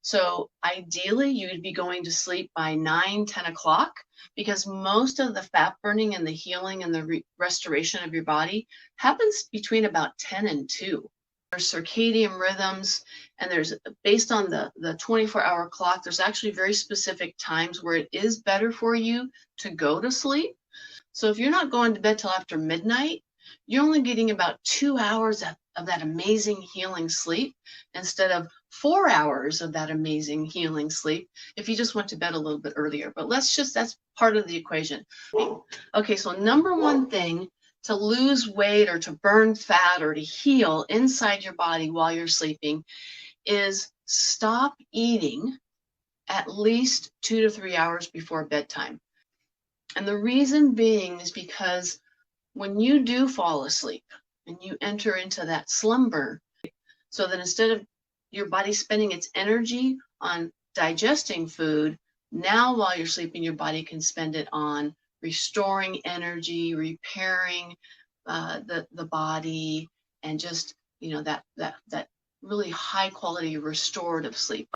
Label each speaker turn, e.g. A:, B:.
A: So ideally, you would be going to sleep by 9, 10 o'clock because most of the fat burning and the healing and the restoration of your body happens between about 10 and 2. There's circadian rhythms, and there's based on the 24-hour clock, there's actually very specific times where it is better for you to go to sleep. So if you're not going to bed till after midnight, you're only getting about 2 hours of that amazing healing sleep instead of 4 hours of that amazing healing sleep if you just went to bed a little bit earlier. But that's part of the equation. Okay, so number one thing to lose weight or to burn fat or to heal inside your body while you're sleeping is stop eating at least 2 to 3 hours before bedtime. And the reason being is because when you do fall asleep and you enter into that slumber, so that instead of your body spending its energy on digesting food, now while you're sleeping, your body can spend it on restoring energy, repairing the body, and just that really high quality restorative sleep.